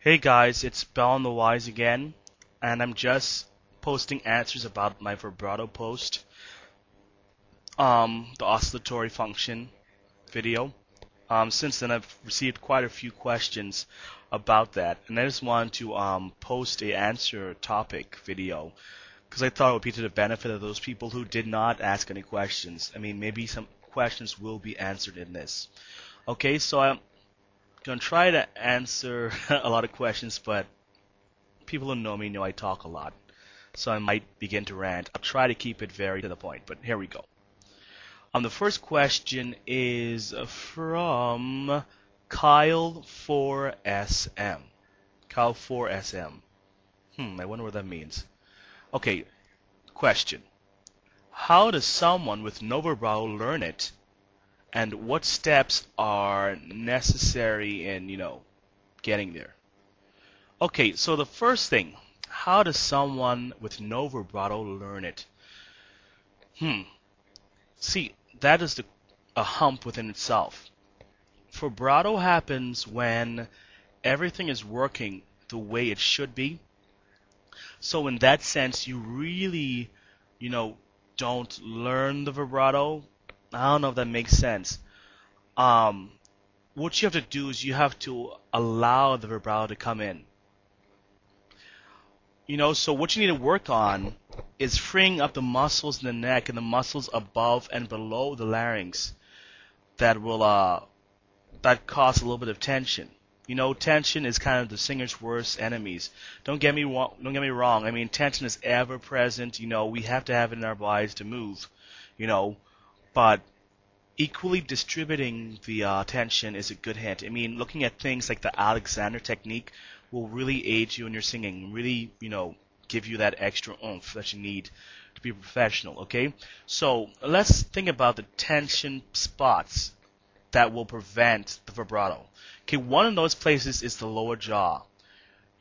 Hey guys, it's Bellon The Wise again, and I'm just posting answers about my vibrato post, the oscillatory function video. Since then, I've received quite a few questions about that, and I just wanted to post a answer topic video because I thought it would be to the benefit of those people who did not ask any questions. I mean, maybe some questions will be answered in this. Okay, so I'm gonna try to answer a lot of questions, but people who know me know I talk a lot, so I might begin to rant. I'll try to keep it very to the point, but here we go. The first question is from Kyle4SM. Kyle4SM. I wonder what that means. Okay, question. How does someone with no vibrato learn it, and what steps are necessary in, getting there? Okay, so the first thing, how does someone with no vibrato learn it? See, that is a hump within itself. Vibrato happens when everything is working the way it should be. So in that sense, you really, don't learn the vibrato. I don't know if that makes sense. What you have to do is you have to allow the vibrato to come in. So what you need to work on is freeing up the muscles in the neck and the muscles above and below the larynx that will that cause a little bit of tension. Tension is kind of the singer's worst enemies. Don't get me wrong. I mean, tension is ever present. We have to have it in our bodies to move. But equally distributing the tension is a good hint. I mean, looking at things like the Alexander technique will really aid you in your singing, really, give you that extra oomph that you need to be professional, okay? So let's think about the tension spots that will prevent the vibrato. Okay, one of those places is the lower jaw.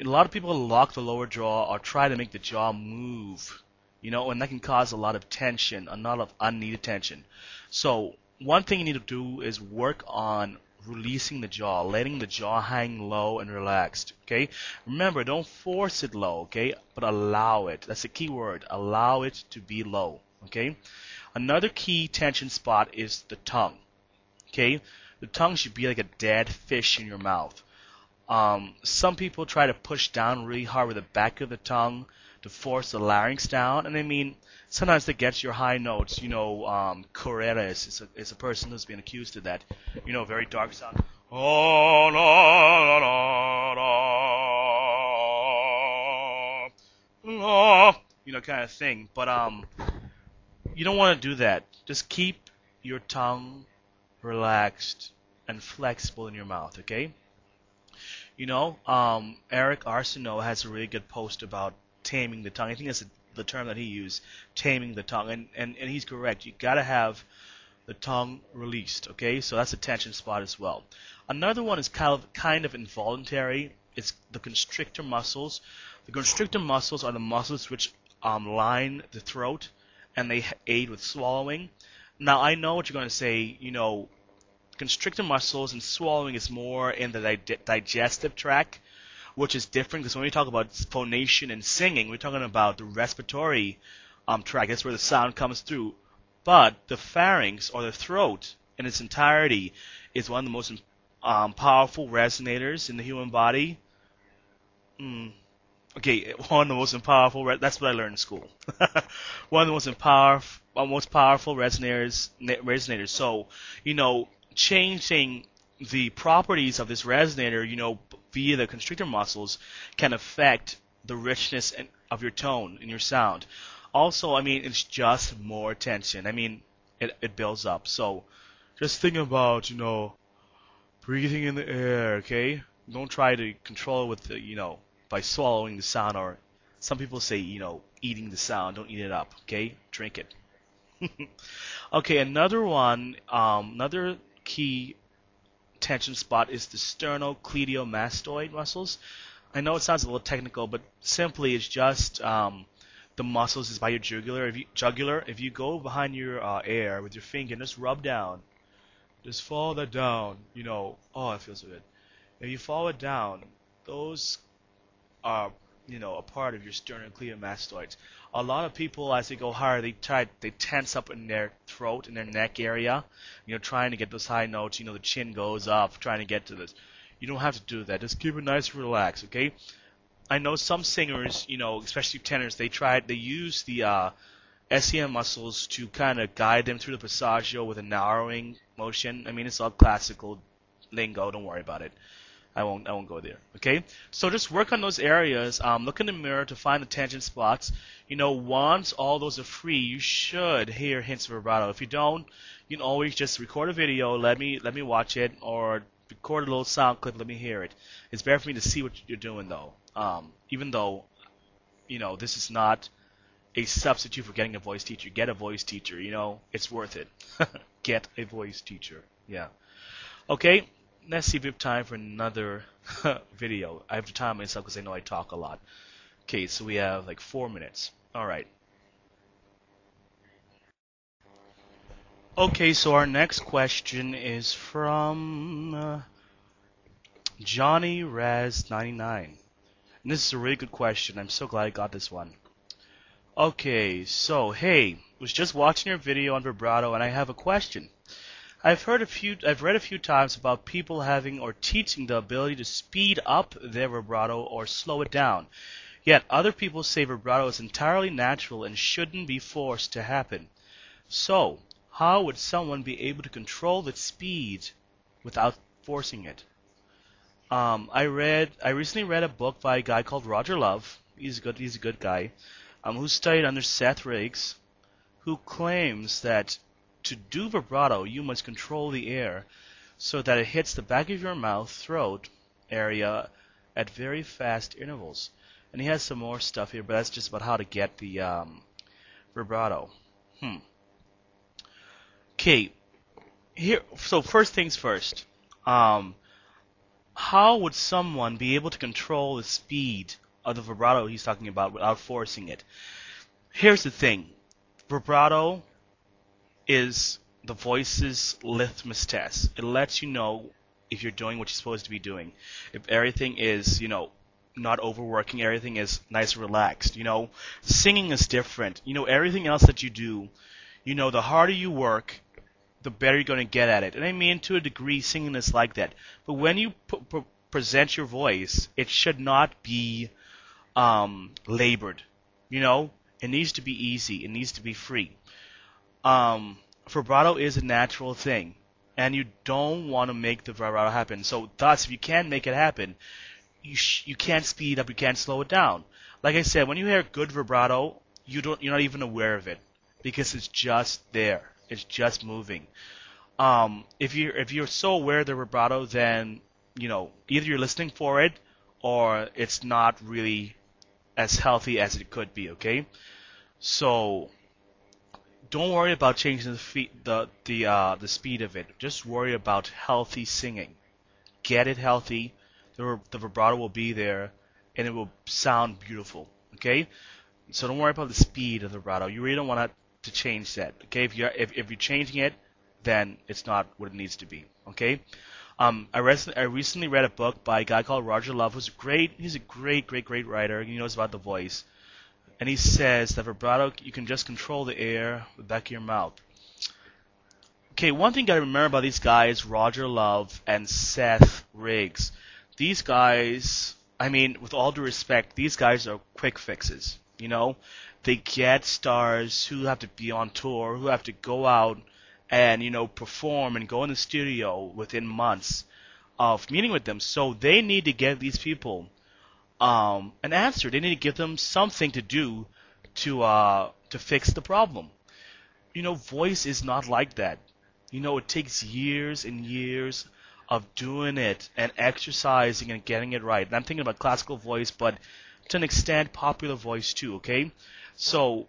A lot of people lock the lower jaw or try to make the jaw move, and that can cause a lot of tension, a lot of unneeded tension. So one thing you need to do is work on releasing the jaw, letting the jaw hang low and relaxed, okay? Remember, don't force it low, okay? But allow it. That's the key word. Allow it to be low, okay? Another key tension spot is the tongue, okay? The tongue should be like a dead fish in your mouth. Some people try to push down really hard with the back of the tongue to force the larynx down, and I mean, sometimes that gets your high notes. Correres is a person who's been accused of that. Very dark sound. Oh, la, la, la, la, kind of thing. But you don't want to do that. Just keep your tongue relaxed and flexible in your mouth, okay? Eric Arsenault has a really good post about taming the tongue. I think that's the term that he used, taming the tongue, and he's correct. You gotta have the tongue released, okay? So that's a tension spot as well. Another one is kind of involuntary. It's the constrictor muscles. The constrictor muscles are the muscles which line the throat, and they aid with swallowing. Now I know what you're going to say. Constrictor muscles and swallowing is more in the digestive tract, which is different because when we talk about phonation and singing, we're talking about the respiratory tract. That's where the sound comes through. But the pharynx, or the throat in its entirety, is one of the most powerful resonators in the human body. Okay, one of the most powerful. That's what I learned in school. One of the most powerful resonators. So, changing the properties of this resonator, via the constrictor muscles, can affect the richness of your tone and your sound. Also, I mean, it's just more tension. I mean, it builds up. So, just think about, breathing in the air, okay? Don't try to control it with the, by swallowing the sound, or some people say, eating the sound. Don't eat it up, okay? Drink it. Okay, another key tension spot is the sternocleidomastoid muscles. I know it sounds a little technical, but simply it's just the muscles is by your jugular. If you go behind your ear with your finger and just rub down, just follow that down. Oh, it feels so good. If you follow it down, those are, a part of your sternocleidomastoids. A lot of people, as they go higher, they tense up in their throat, in their neck area, trying to get those high notes. The chin goes up, trying to get to this. You don't have to do that. Just keep it nice and relaxed, okay? I know some singers, especially tenors, they use the SEM muscles to kind of guide them through the passaggio with a narrowing motion. I mean, it's all classical lingo. Don't worry about it. I won't go there. Okay? So just work on those areas. Look in the mirror to find the tension spots. Once all those are free, you should hear hints of vibrato. If you don't, you can always just record a video, let me watch it, or record a little sound clip, let me hear it. It's better for me to see what you're doing though. Even though, this is not a substitute for getting a voice teacher. Get a voice teacher, it's worth it. Get a voice teacher. Yeah. Okay, let's see if we have time for another video. I have to time myself because I know I talk a lot. Okay, so we have like 4 minutes. All right. Okay, so our next question is from Johnny Raz 99. And this is a really good question. I'm so glad I got this one. Okay, so hey, was just watching your video on vibrato and I have a question. I've read a few times about people having or teaching the ability to speed up their vibrato or slow it down. Yet other people say vibrato is entirely natural and shouldn't be forced to happen. So, how would someone be able to control the speed without forcing it? I recently read a book by a guy called Roger Love. He's a good guy. Who studied under Seth Riggs, who claims that to do vibrato, you must control the air so that it hits the back of your mouth, throat area at very fast intervals. And he has some more stuff here, but that's just about how to get the vibrato. Okay, here. So first things first. How would someone be able to control the speed of the vibrato he's talking about without forcing it? Here's the thing. Vibrato is the voice's litmus test. It lets you know if you're doing what you're supposed to be doing. If everything is, not overworking, everything is nice and relaxed. Singing is different. Everything else that you do, the harder you work, the better you're going to get at it. And I mean, to a degree, singing is like that. But when you present your voice, it should not be labored. It needs to be easy. It needs to be free. Vibrato is a natural thing, and you don't want to make the vibrato happen. So thus, if you can't make it happen, you can't speed up, you can't slow it down. Like I said, when you hear good vibrato, you're not even aware of it because it's just there. It's just moving. If you're so aware of the vibrato, then either you're listening for it or it's not really as healthy as it could be. Okay, so don't worry about changing the speed of it. Just worry about healthy singing. Get it healthy. The vibrato will be there, and it will sound beautiful. Okay, so don't worry about the speed of the vibrato. You really don't want to change that. Okay, if you're changing it, then it's not what it needs to be. Okay. I recently read a book by a guy called Roger Love, who's he's a great writer. He knows about the voice. And he says that vibrato, you can just control the air with the back of your mouth. Okay, one thing you gotta remember about these guys, Roger Love and Seth Riggs. These guys, I mean, with all due respect, these guys are quick fixes. They get stars who have to be on tour, who have to go out and perform and go in the studio within months of meeting with them. So they need to give these people an answer. They need to give them something to do to fix the problem. Voice is not like that. It takes years and years of doing it and exercising and getting it right. And I'm thinking about classical voice, but to an extent, popular voice too. Okay, so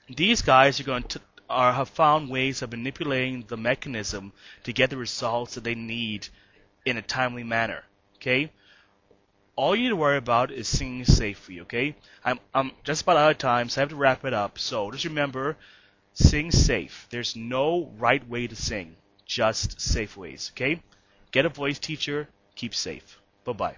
these guys are going to have found ways of manipulating the mechanism to get the results that they need in a timely manner. Okay, all you need to worry about is singing safely. Okay, I'm just about out of time, so I have to wrap it up. So just remember, sing safe. There's no right way to sing, just safe ways. Okay, get a voice teacher. Keep safe. Bye bye.